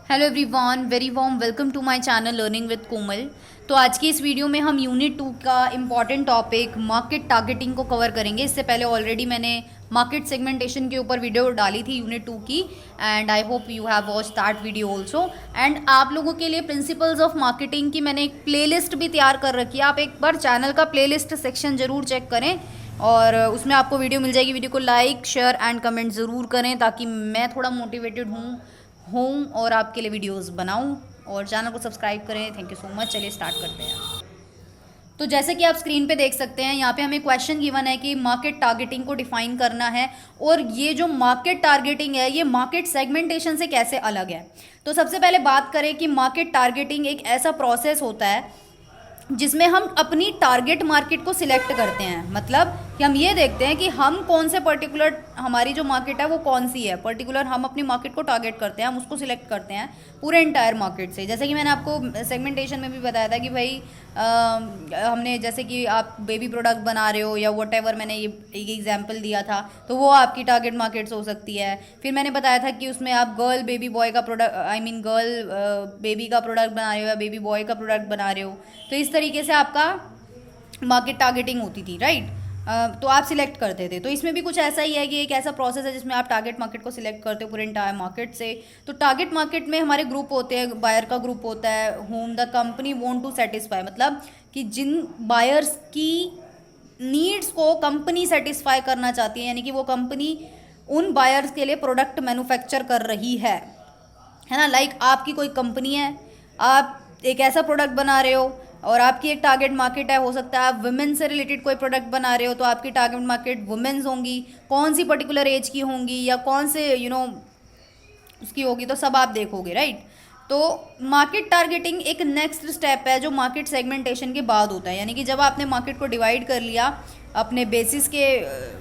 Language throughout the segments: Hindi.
Hello everyone, very warm welcome to my channel learning with Komal. तो आज की इस वीडियो में हम यूनिट 2 का इम्पॉर्टेंट टॉपिक मार्केट टारगेटिंग को कवर करेंगे। इससे पहले ऑलरेडी मैंने मार्केट सेगमेंटेशन के ऊपर वीडियो डाली थी यूनिट 2 की, and I hope you have watch that video also. And आप लोगों के लिए प्रिंसिपल्स ऑफ मार्केटिंग की मैंने एक प्लेलिस्ट भी तैयार कर रखी है। आप एक बार चैनल का प्लेलिस्ट सेक्शन ज़रूर चेक करें और उसमें आपको वीडियो मिल जाएगी। वीडियो को लाइक, शेयर एंड कमेंट ज़रूर करें ताकि मैं थोड़ा मोटिवेटेड हूँ और आपके लिए वीडियोस बनाऊँ। और चैनल को सब्सक्राइब करें। Thank you so much. चलिए स्टार्ट करते हैं। तो जैसे कि आप स्क्रीन पे देख सकते हैं, यहाँ पे हमें क्वेश्चन गिवन है कि मार्केट टारगेटिंग को डिफाइन करना है, और ये जो मार्केट टारगेटिंग है ये मार्केट सेगमेंटेशन से कैसे अलग है। तो सबसे पहले बात करें कि मार्केट टारगेटिंग एक ऐसा प्रोसेस होता है जिसमें हम अपनी टारगेट मार्केट को सिलेक्ट करते हैं। मतलब कि हम ये देखते हैं कि हम कौन से पर्टिकुलर, हमारी जो मार्केट है वो कौन सी है, पर्टिकुलर हम अपनी मार्केट को टारगेट करते हैं, हम उसको सिलेक्ट करते हैं पूरे इंटायर मार्केट से। जैसे कि मैंने आपको सेगमेंटेशन में भी बताया था कि भाई हमने, जैसे कि आप बेबी प्रोडक्ट बना रहे हो या वट एवर, मैंने ये एक एग्जाम्पल दिया था, तो वो आपकी टारगेट मार्केट्स हो सकती है। फिर मैंने बताया था कि उसमें आप गर्ल बेबी बॉय का product, I mean girl baby का प्रोडक्ट बना रहे हो या बेबी बॉय का प्रोडक्ट बना रहे हो, तो इस तरीके से आपका मार्केट टारगेटिंग होती थी, राइट। तो आप सिलेक्ट करते थे। तो इसमें भी कुछ ऐसा ही है कि एक ऐसा प्रोसेस है जिसमें आप टारगेट मार्केट को सिलेक्ट करते हो पूरे इंटायर मार्केट से। तो टारगेट मार्केट में हमारे ग्रुप होते हैं, बायर का ग्रुप होता है, whom the company want to satisfy, मतलब कि जिन बायर्स की नीड्स को कंपनी सेटिस्फाई करना चाहती है, यानी कि वो कंपनी उन बायर्स के लिए प्रोडक्ट मैन्युफैक्चर कर रही है ना। लाइक आपकी कोई कंपनी है, आप एक ऐसा प्रोडक्ट बना रहे हो और आपकी एक टारगेट मार्केट है। हो सकता है आप वुमेन से रिलेटेड कोई प्रोडक्ट बना रहे हो, तो आपकी टारगेट मार्केट वुमेन्स होंगी, कौन सी पर्टिकुलर एज की होंगी या कौन से उसकी होगी, तो सब आप देखोगे, राइट। तो मार्केट टारगेटिंग एक नेक्स्ट स्टेप है जो मार्केट सेगमेंटेशन के बाद होता है। यानी कि जब आपने मार्केट को डिवाइड कर लिया अपने बेसिस के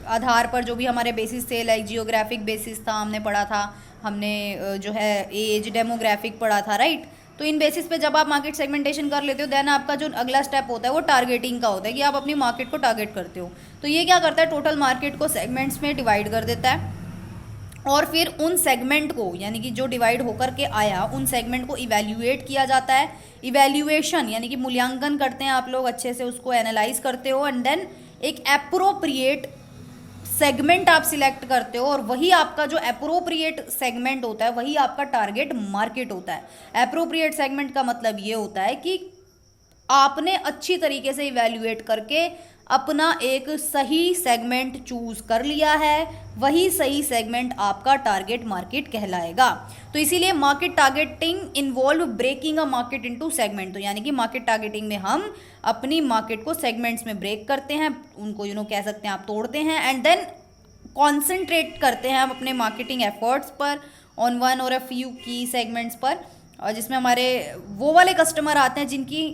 आधार पर, जो भी हमारे बेसिस थे, लाइक जियोग्राफिक बेसिस था, हमने पढ़ा था, हमने जो है एज, डेमोग्राफिक पढ़ा था, राइट। तो इन बेसिस पे जब आप मार्केट सेगमेंटेशन कर लेते हो, देन आपका जो अगला स्टेप होता है वो टारगेटिंग का होता है कि आप अपनी मार्केट को टारगेट करते हो। तो ये क्या करता है, टोटल मार्केट को सेगमेंट्स में डिवाइड कर देता है, और फिर उन सेगमेंट को, यानी कि जो डिवाइड होकर के आया, उन सेगमेंट को इवैल्यूएट किया जाता है। इवैल्यूएशन यानी कि मूल्यांकन करते हैं आप लोग, अच्छे से उसको एनालाइज करते हो, एंड देन एक एप्रोप्रिएट सेगमेंट आप सिलेक्ट करते हो, और वही आपका जो एप्रोप्रिएट सेगमेंट होता है वही आपका टारगेट मार्केट होता है। एप्रोप्रिएट सेगमेंट का मतलब ये होता है कि आपने अच्छी तरीके से इवैल्यूएट करके अपना एक सही सेगमेंट चूज कर लिया है, वही सही सेगमेंट आपका टारगेट मार्केट कहलाएगा। तो इसीलिए market targeting involve breaking a market into segment. तो यानी कि मार्केट टारगेटिंग में हम अपनी मार्केट को सेगमेंट्स में ब्रेक करते हैं, उनको कह सकते हैं आप तोड़ते हैं, एंड देन कॉन्सेंट्रेट करते हैं हम अपने मार्केटिंग एफर्ट्स पर ऑन वन और अ फ्यू की सेगमेंट्स पर, और जिसमें हमारे वो वाले कस्टमर आते हैं जिनकी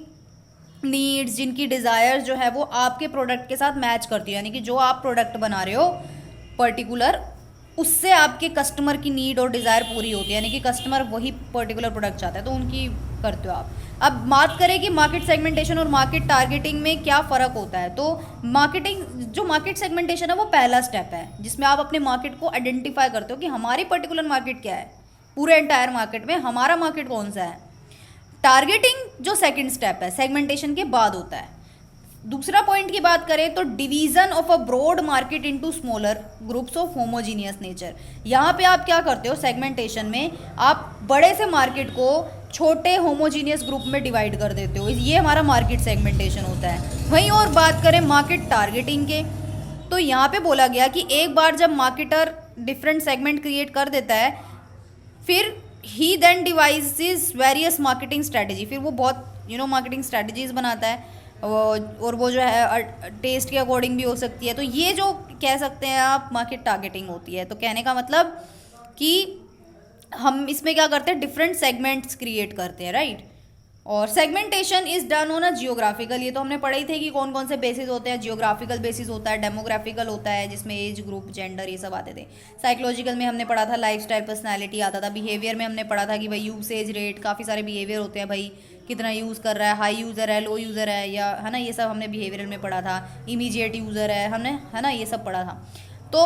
नीड्स, जिनकी डिज़ायर्स जो है वो आपके प्रोडक्ट के साथ मैच करती है। यानी कि जो आप प्रोडक्ट बना रहे हो पर्टिकुलर, उससे आपके कस्टमर की नीड और डिज़ायर पूरी होती है, यानी कि कस्टमर वही पर्टिकुलर प्रोडक्ट चाहता है, तो उनकी करते हो आप। अब बात करें कि मार्केट सेगमेंटेशन और मार्केट टारगेटिंग में क्या फ़र्क होता है। तो मार्केट सेगमेंटेशन है वो पहला स्टेप है जिसमें आप अपने मार्केट को आइडेंटिफाई करते हो कि हमारी पर्टिकुलर मार्केट क्या है, पूरे एंटायर मार्केट में हमारा मार्केट कौन सा है। टारगेटिंग जो सेकंड स्टेप है सेगमेंटेशन के बाद होता है। दूसरा पॉइंट की बात करें तो division of a broad market into smaller groups of homogeneous nature. यहाँ पे आप क्या करते हो, सेगमेंटेशन में आप बड़े से मार्केट को छोटे होमोजीनियस ग्रुप में डिवाइड कर देते हो, ये हमारा मार्केट सेगमेंटेशन होता है। वहीं और बात करें मार्केट टारगेटिंग के, तो यहाँ पे बोला गया कि एक बार जब मार्केटर डिफरेंट सेगमेंट क्रिएट कर देता है, फिर he then devises various marketing strategy, फिर वो बहुत मार्केटिंग स्ट्रेटेजीज बनाता है, और वो जो है टेस्ट के अकॉर्डिंग भी हो सकती है। तो ये जो कह सकते हैं आप मार्केट टारगेटिंग होती है। तो कहने का मतलब कि हम इसमें क्या करते हैं, डिफरेंट सेगमेंट्स क्रिएट करते हैं, राइट। और segmentation is done on a geographical, ये तो हमने पढ़ा ही थे कि कौन कौन से बेसिस होते हैं। जियोग्राफिकल बेसिस होता है, डेमोग्राफिकल होता है जिसमें एज ग्रुप, जेंडर, ये सब आते थे। साइकोलॉजिकल में हमने पढ़ा था लाइफस्टाइल, पर्सनालिटी आता था। बिहेवियर में हमने पढ़ा था कि भाई यूसेज रेट, काफ़ी सारे बिहेवियर होते हैं, भाई कितना यूज़ कर रहा है, हाई यूज़र है, लो यूज़र है, या है ना, ये सब हमने बिहेवियरल में पढ़ा था। इमीडिएट यूज़र है, हमने, है ना, ये सब पढ़ा था। तो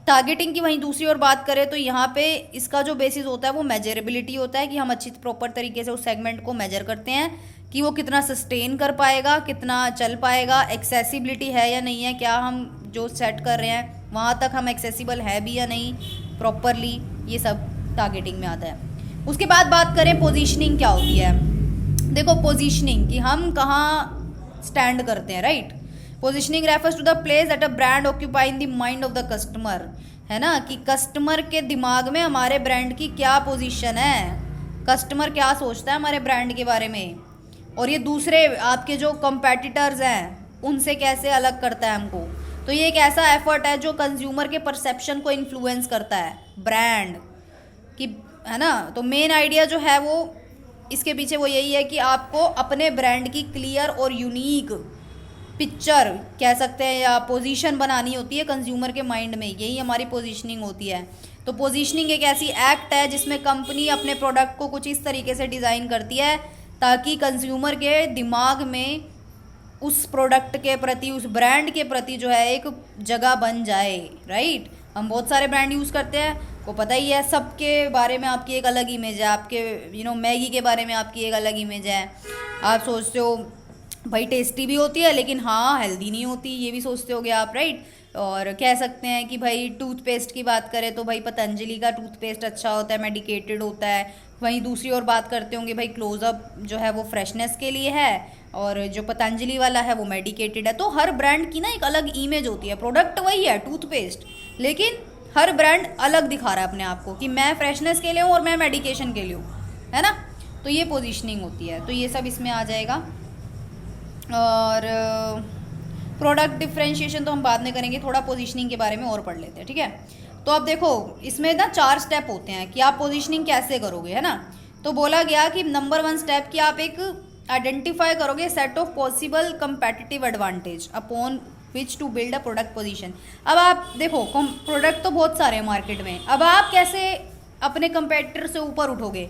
टारगेटिंग की वहीं दूसरी ओर बात करें तो यहाँ पे इसका जो बेसिस होता है वो मेजरेबिलिटी होता है, कि हम अच्छी प्रॉपर तरीके से उस सेगमेंट को मेजर करते हैं कि वो कितना सस्टेन कर पाएगा, कितना चल पाएगा, एक्सेसिबिलिटी है या नहीं है, क्या हम जो सेट कर रहे हैं वहाँ तक हम एक्सेसिबल है भी या नहीं प्रॉपरली, ये सब टारगेटिंग में आता है। उसके बाद बात करें पोजीशनिंग क्या होती है। देखो पोजीशनिंग कि हम कहाँ स्टैंड करते हैं, right. Positioning refers to the place that a brand occupy in the mind of the customer, है ना, कि कस्टमर के दिमाग में हमारे ब्रांड की क्या पोजीशन है, कस्टमर क्या सोचता है हमारे ब्रांड के बारे में, और ये दूसरे आपके जो कंपेटिटर्स हैं उनसे कैसे अलग करता है हमको। तो ये एक ऐसा एफर्ट है जो कंज्यूमर के परसेप्शन को इन्फ्लुएंस करता है ब्रांड की, है ना। तो मेन आइडिया जो है वो इसके पीछे वो यही है कि आपको अपने ब्रांड की क्लियर और यूनिक पिक्चर कह सकते हैं या पोजीशन बनानी होती है कंज्यूमर के माइंड में, यही हमारी पोजीशनिंग होती है। तो पोजीशनिंग एक ऐसी एक्ट है जिसमें कंपनी अपने प्रोडक्ट को कुछ इस तरीके से डिज़ाइन करती है ताकि कंज्यूमर के दिमाग में उस प्रोडक्ट के प्रति, उस ब्रांड के प्रति जो है एक जगह बन जाए, राइट। हम बहुत सारे ब्रांड यूज़ करते हैं, को पता ही है, सबके बारे में आपकी एक अलग इमेज है, आपके मैगी के बारे में आपकी एक अलग इमेज है। आप सोचते हो भाई टेस्टी भी होती है लेकिन हाँ हेल्दी नहीं होती, ये भी सोचते होगे आप, राइट। और कह सकते हैं कि भाई टूथपेस्ट की बात करें तो भाई पतंजलि का टूथपेस्ट अच्छा होता है, मेडिकेटेड होता है। वहीं दूसरी ओर बात करते होंगे भाई क्लोजअप जो है वो फ्रेशनेस के लिए है, और जो पतंजलि वाला है वो मेडिकेटेड है। तो हर ब्रांड की ना एक अलग इमेज होती है, प्रोडक्ट वही है टूथपेस्ट, लेकिन हर ब्रांड अलग दिखा रहा है अपने आप को कि मैं फ्रेशनेस के लिए हूँ और मैं मेडिकेशन के लिए हूँ, है ना। तो ये पोजीशनिंग होती है, तो ये सब इसमें आ जाएगा। और प्रोडक्ट डिफ्रेंशिएशन तो हम बाद में करेंगे, थोड़ा पोजीशनिंग के बारे में और पढ़ लेते हैं, ठीक है। तो अब देखो इसमें ना 4 स्टेप होते हैं कि आप पोजीशनिंग कैसे करोगे, है ना। तो बोला गया कि नंबर 1 स्टेप कि आप एक आइडेंटिफाई करोगे set of possible competitive advantage upon which to build a product position. अब आप देखो प्रोडक्ट तो बहुत सारे हैं मार्केट में, अब आप कैसे अपने कंपेटिटर से ऊपर उठोगे,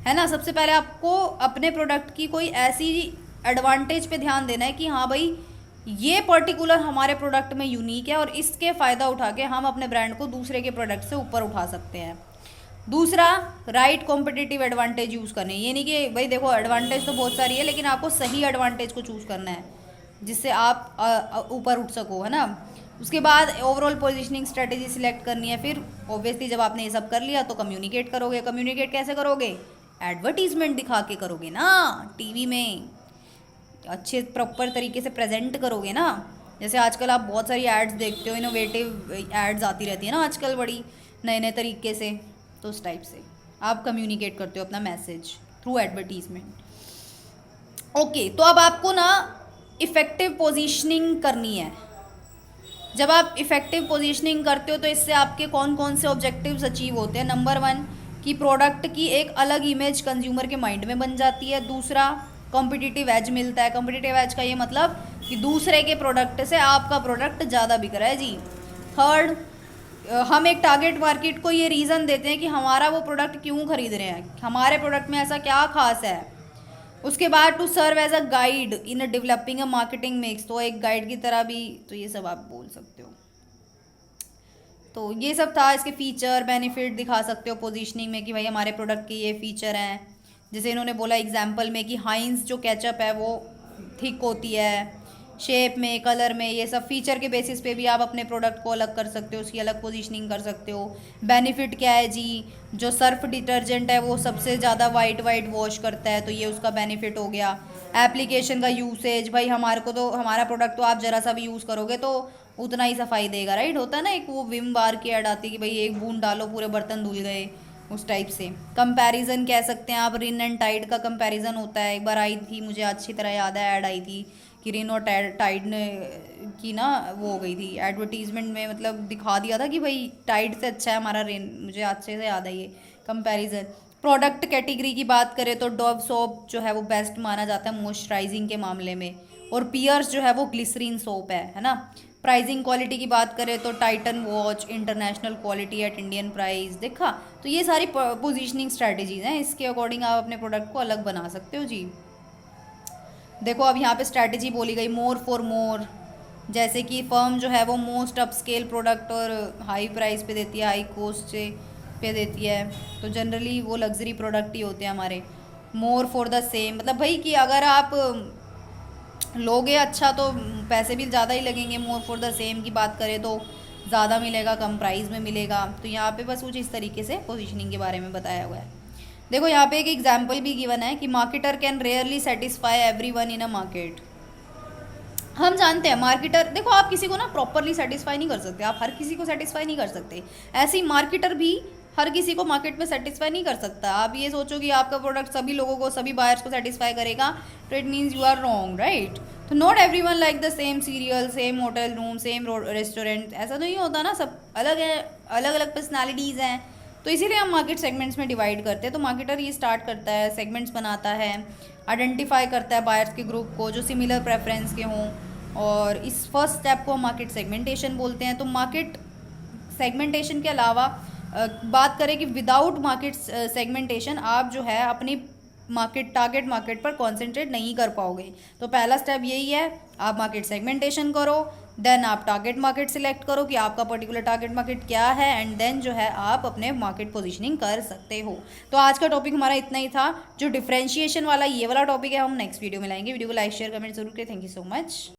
है ना। सबसे पहले आपको अपने प्रोडक्ट की कोई ऐसी एडवांटेज पे ध्यान देना है कि हाँ भाई ये पर्टिकुलर हमारे प्रोडक्ट में यूनिक है और इसके फ़ायदा उठा के हम अपने ब्रांड को दूसरे के प्रोडक्ट से ऊपर उठा सकते हैं। दूसरा, राइट कॉम्पिटिटिव एडवांटेज यूज़ करने, ये नहीं कि भाई देखो एडवांटेज तो बहुत सारी है लेकिन आपको सही एडवांटेज को चूज़ करना है जिससे आप ऊपर उठ सको, है ना। उसके बाद ओवरऑल पोजीशनिंग स्ट्रेटेजी सिलेक्ट करनी है। फिर ऑब्वियसली जब आपने ये सब कर लिया तो कम्युनिकेट करोगे। कम्युनिकेट कैसे करोगे, एडवर्टीजमेंट दिखा के करोगे ना, टीवी में अच्छे प्रॉपर तरीके से प्रेजेंट करोगे ना। जैसे आजकल आप बहुत सारी एड्स देखते हो, इनोवेटिव एड्स आती रहती है ना आजकल बड़ी नए नए तरीके से, तो उस टाइप से आप कम्युनिकेट करते हो अपना मैसेज थ्रू एडवर्टीजमेंट। ओके, तो अब आपको ना इफ़ेक्टिव पोजीशनिंग करनी है। जब आप इफ़ेक्टिव पोजीशनिंग करते हो तो इससे आपके कौन कौन से ऑब्जेक्टिव्स अचीव होते हैं। नंबर 1 कि प्रोडक्ट की एक अलग इमेज कंज्यूमर के माइंड में बन जाती है। दूसरा, कॉम्पिटिटिव एज मिलता है। कॉम्पिटिटिव एज का ये मतलब कि दूसरे के प्रोडक्ट से आपका प्रोडक्ट ज़्यादा बिक रहा है जी। थर्ड, हम एक टारगेट मार्केट को ये रीज़न देते हैं कि हमारा वो प्रोडक्ट क्यों खरीद रहे हैं, हमारे प्रोडक्ट में ऐसा क्या खास है। उसके बाद to serve as a guide in developing a marketing mix, तो एक गाइड की तरह भी, तो ये सब आप बोल सकते हो। तो ये सब था, इसके फीचर बेनिफिट दिखा सकते हो पोजीशनिंग में कि भाई हमारे प्रोडक्ट के ये फीचर हैं। जैसे इन्होंने बोला एग्जाम्पल में कि हाइंस जो केचप है वो थिक होती है, शेप में, कलर में, ये सब फीचर के बेसिस पे भी आप अपने प्रोडक्ट को अलग कर सकते हो, उसकी अलग पोजीशनिंग कर सकते हो। बेनिफिट क्या है जी, जो सर्फ डिटर्जेंट है वो सबसे ज़्यादा वाइट वॉश करता है, तो ये उसका बेनिफिट हो गया। एप्लीकेशन का यूसेज, भाई हमारे को तो हमारा प्रोडक्ट तो आप ज़रा सा भी यूज़ करोगे तो उतना ही सफाई देगा, राइट। होता है ना एक वो विम बार की ऐड आती है कि भाई एक बूंद डालो पूरे बर्तन धुल गए, उस टाइप से। कंपैरिजन कह सकते हैं आप, रिन एंड टाइड का कंपैरिजन होता है। एक बार आई थी, मुझे अच्छी तरह याद है, ऐड आई थी कि रिन और टाइड ने की ना वो हो गई थी एडवर्टीजमेंट में, मतलब दिखा दिया था कि भाई टाइड से अच्छा है हमारा रिन, मुझे अच्छे से याद है ये कंपैरिजन। प्रोडक्ट कैटेगरी की बात करें तो डव सोप जो है वो बेस्ट माना जाता है मॉइस्चराइजिंग के मामले में, और पियर्स जो है वो ग्लिसरीन सोप है ना। प्राइसिंग क्वालिटी की बात करें तो Titan watch international quality at Indian price, देखा। तो ये सारी पोजीशनिंग स्ट्रैटेजीज हैं, इसके अकॉर्डिंग आप अपने प्रोडक्ट को अलग बना सकते हो जी। देखो अब यहाँ पे स्ट्रैटेजी बोली गई, मोर फॉर मोर, जैसे कि फर्म जो है वो मोस्ट अपस्केल प्रोडक्ट और हाई प्राइस पे देती है, हाई कॉस्ट से पे देती है, तो जनरली वो लग्जरी प्रोडक्ट ही होते हैं हमारे। मोर फॉर द सेम, मतलब भाई कि अगर आप लोगे अच्छा तो पैसे भी ज़्यादा ही लगेंगे। मोर फॉर द सेम की बात करें तो ज़्यादा मिलेगा, कम प्राइस में मिलेगा। तो यहाँ पे बस कुछ इस तरीके से पोजीशनिंग के बारे में बताया हुआ है। देखो यहाँ पे एक एग्जांपल भी गिवन है कि marketer can rarely satisfy everyone in a market. हम जानते हैं मार्केटर, देखो आप किसी को ना प्रॉपरली सेटिस्फाई नहीं कर सकते, आप हर किसी को सेटिस्फाई नहीं कर सकते। ऐसे ही मार्केटर भी हर किसी को मार्केट में सेटिस्फाई नहीं कर सकता। आप ये सोचो कि आपका प्रोडक्ट सभी लोगों को, सभी बायर्स को सेटिस्फाई करेगा, तो it means you are wrong, right. तो not everyone like the same serial, same hotel room, same restaurant, ऐसा तो नहीं होता ना, सब अलग है, अलग अलग पर्सनैलिटीज़ हैं। तो इसीलिए हम मार्केट सेगमेंट्स में डिवाइड करते हैं। तो मार्केटर ये स्टार्ट करता है, सेगमेंट्स बनाता है, आइडेंटिफाई करता है बायर्स के ग्रुप को जो सिमिलर प्रेफरेंस के हों, और इस फर्स्ट स्टेप को हम मार्केट सेगमेंटेशन बोलते हैं। तो मार्केट सेगमेंटेशन के अलावा बात करें कि विदाउट मार्केट सेगमेंटेशन आप जो है अपनी मार्केट, टारगेट मार्केट पर कॉन्सेंट्रेट नहीं कर पाओगे। तो पहला स्टेप यही है, आप मार्केट सेगमेंटेशन करो, देन आप टारगेट मार्केट सिलेक्ट करो कि आपका पर्टिकुलर टारगेट मार्केट क्या है, एंड देन जो है आप अपने मार्केट पोजीशनिंग कर सकते हो। तो आज का टॉपिक हमारा इतना ही था। जो डिफरेंशिएशन वाला ये वाला टॉपिक है हम नेक्स्ट वीडियो में लाएंगे। वीडियो को लाइक शेयर कमेंट जरूर करें। Thank you so much.